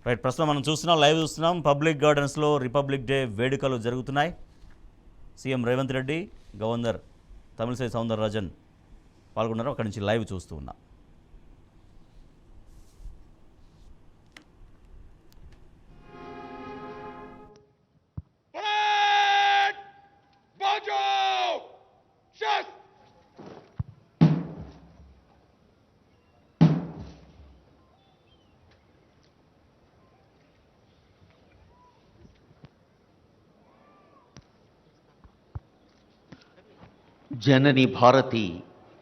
Right, ప్రస్తుతం మనం చూస్తున్నాం, లైవ్ చూస్తున్నాం. పబ్లిక్ గార్డెన్స్లో రిపబ్లిక్ డే వేడుకలు జరుగుతున్నాయి. సీఎం రేవంత్ రెడ్డి, గవర్నర్ తమిళిసై సౌందరరాజన్ పాల్గొన్నారు. అక్కడి నుంచి లైవ్ చూస్తూ ఉన్నాం. జనని భారతి,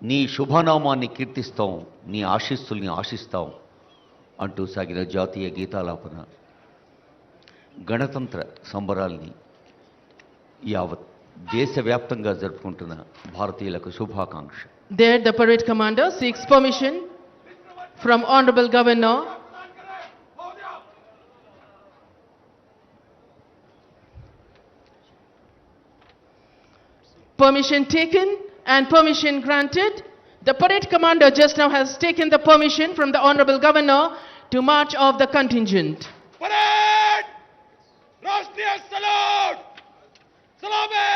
నీ శుభనామాన్ని కీర్తిస్తాం, నీ ఆశీస్సుల్ని ఆశిస్తాం అంటూ సాగిన జాతీయ గీతాలాపన గణతంత్ర సంబరాల్ని యావత్ దేశవ్యాప్తంగా జరుపుకుంటున్న భారతీయులకు శుభాకాంక్ష. There the parade commander seeks permission from Honorable Governor permission taken and permission granted. The parade commander just now has taken the permission from the Honorable Governor to march off the contingent. Parade! Rashtriya salute! Salame!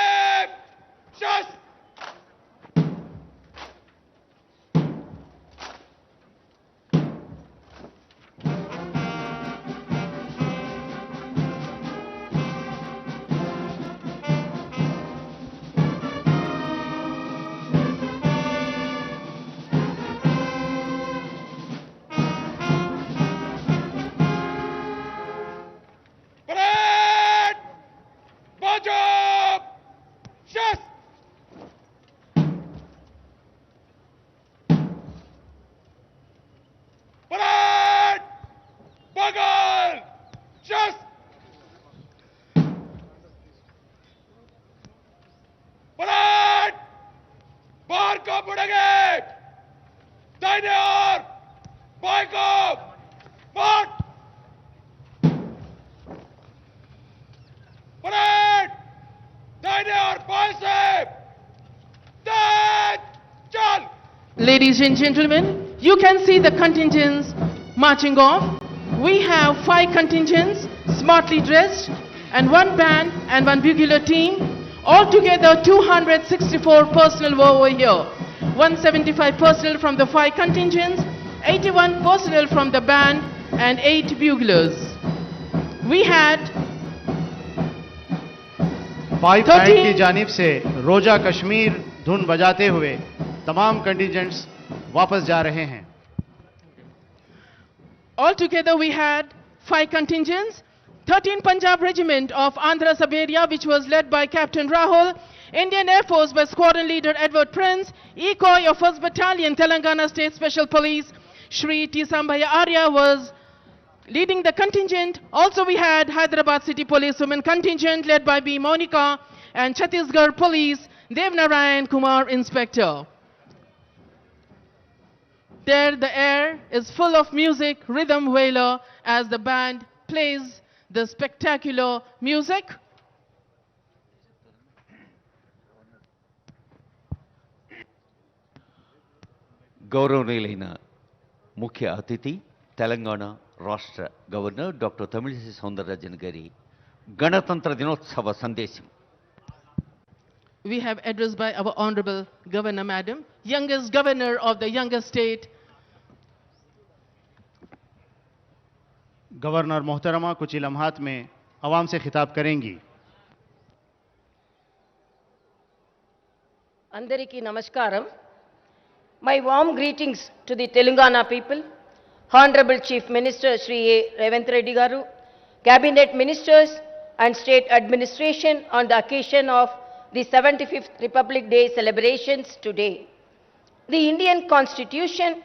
Shas! Parade! Bajab! Shas! Parade! Bagal! Shas! Parade! बाहर को मुड़ेंगे! दाहिने ओर! बाएं को! मार्च! Parade दाहिने और बाएं से तेज चल. Ladies and gentlemen, you can see the contingents marching off. We have 5 contingents smartly dressed and 1 band and 1 bugler team. Altogether 264 personnel were over here. 175 personnel from the 5 contingents, 81 personnel from the band and 8 buglers. We had pipe band की जानिब से रोजा कश्मीर धुन बजाते हुए तमाम contingents वापस जा रहे हैं. Altogether we had 5 contingents. 13 Punjab Regiment of Andhra Saberia, which was led by Captain Rahul. Indian Air Force by Squadron Leader Edward Prince. ECOI of 1st Battalion, Telangana State Special Police, Shri T. Sambhaya Arya was leading the contingent. Also we had Hyderabad City Police Women Contingent led by B. Monica and Chhattisgarh Police, Devnarayan Kumar Inspector. There the air is full of music, rhythm wailer as the band plays the spectacular music. గౌరవనీయులైన ముఖ్య అతిథి తెలంగాణ రాష్ట్ర governor doctor Tamilisai Soundararajan గారి గణతంత్ర దినోత్సవ సందేశం. We have address by our Honorable Governor Madam, youngest governor of the youngest state. Governor मोहतरमा कुछ ही लम्हात में अवाम से खिताब करेंगी. Andariki Namaskaram. My warm greetings to the Telangana people, Honorable Chief Minister Shri A. Ravindra Reddy Garu, Cabinet Ministers and State Administration on the occasion of the 75th Republic Day celebrations today. The Indian Constitution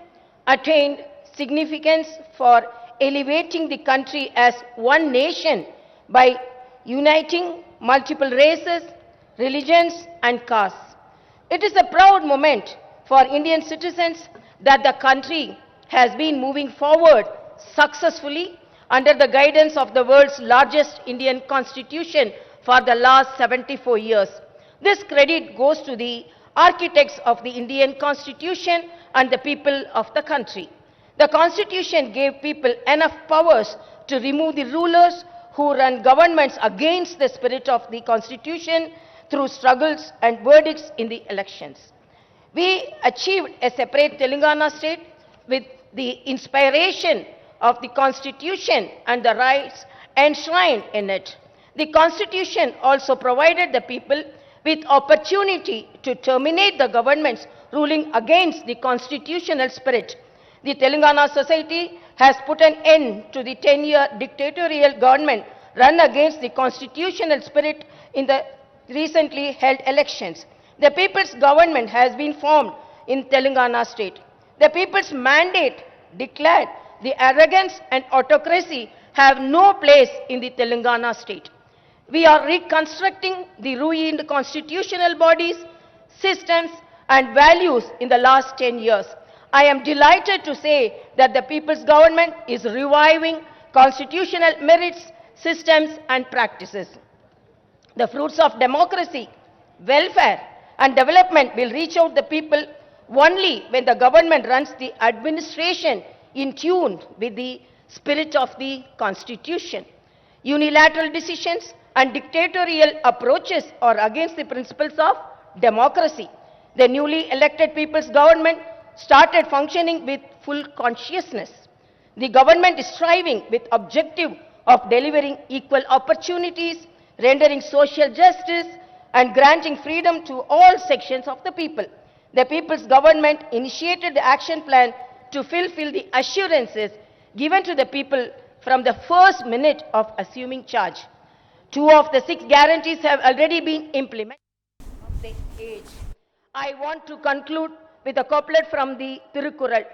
attained significance for elevating the country as one nation by uniting multiple races, religions and castes. It is a proud moment for Indian citizens that the country has been moving forward successfully under the guidance of the world's largest Indian constitution for the last 74 years. This credit goes to the architects of the Indian constitution and the people of the country. The Constitution gave people enough powers to remove the rulers who run governments against the spirit of the Constitution through struggles and verdicts in the elections. We achieved a separate Telangana state with the inspiration of the Constitution and the rights enshrined in it. The Constitution also provided the people with opportunity to terminate the governments ruling against the constitutional spirit. The Telangana society has put an end to the 10-year dictatorial government run against the constitutional spirit in the recently held elections. The people's government has been formed in Telangana state. The people's mandate declared the arrogance and autocracy have no place in the Telangana state. We are reconstructing the ruined constitutional bodies, systems and values in the last 10 years. I am delighted to say that the people's government is reviving constitutional merits, systems and practices. The fruits of democracy, welfare and development will reach out the people only when the government runs the administration in tune with the spirit of the Constitution. Unilateral decisions and dictatorial approaches are against the principles of democracy. The newly elected people's government started functioning with full consciousness. The government is striving with objective of delivering equal opportunities, rendering social justice and granting freedom to all sections of the people. The people's government initiated the action plan to fulfill the assurances given to the people from the first minute of assuming charge. 2 of the 6 guarantees have already been implemented of the age. I want to conclude with a couplet from the Tirukkural.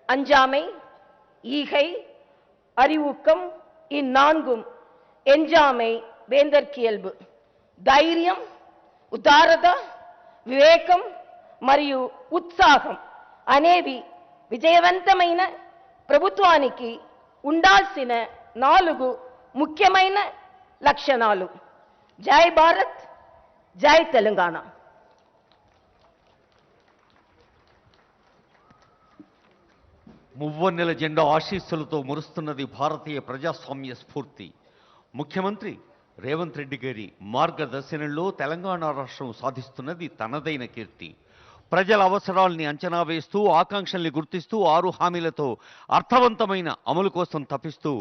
Anjamai, Ihai, Arivukam, Innangum, Enjamai, Vendar Kielbu. Dhairyam, Udarada, Vivekam, మరియు ఉత్సాహం అనేవి విజయవంతమైన ప్రభుత్వానికి ఉండాల్సిన 4 ముఖ్యమైన లక్షణాలు. జై భారత్, జై తెలంగాణ. మువ్వన్నెల జెండా ఆశీస్సులతో మురుస్తున్నది భారతీయ ప్రజాస్వామ్య స్ఫూర్తి. ముఖ్యమంత్రి రేవంత్ రెడ్డి గారి మార్గదర్శనంలో తెలంగాణ రాష్ట్రం సాధిస్తున్నది తనదైన కీర్తి. ప్రజల అవసరాల్ని అంచనా వేస్తూ, ఆకాంక్షల్ని గుర్తిస్తూ, 6 హామీలతో అర్థవంతమైన అమలు కోసం తప్పిస్తూ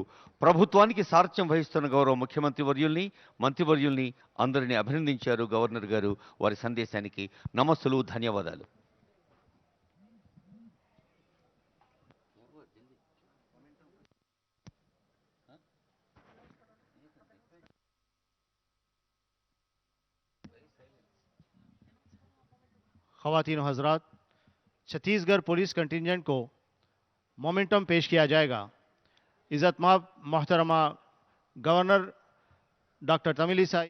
ప్రభుత్వానికి సారథ్యం వహిస్తున్న గౌరవ ముఖ్యమంత్రి వర్యుల్ని, మంత్రివర్యుల్ని అందరినీ అభినందించారు గవర్నర్ గారు. వారి సందేశానికి నమస్సులు, ధన్యవాదాలు. ख़वातीन व हज़रात, छत्तीसगढ़ पुलिस कंटिंजेंट को मोमेंटम पेश किया जाएगा. इज़्ज़तमाब मोहतरमा गवर्नर डॉक्टर तमिलिसाई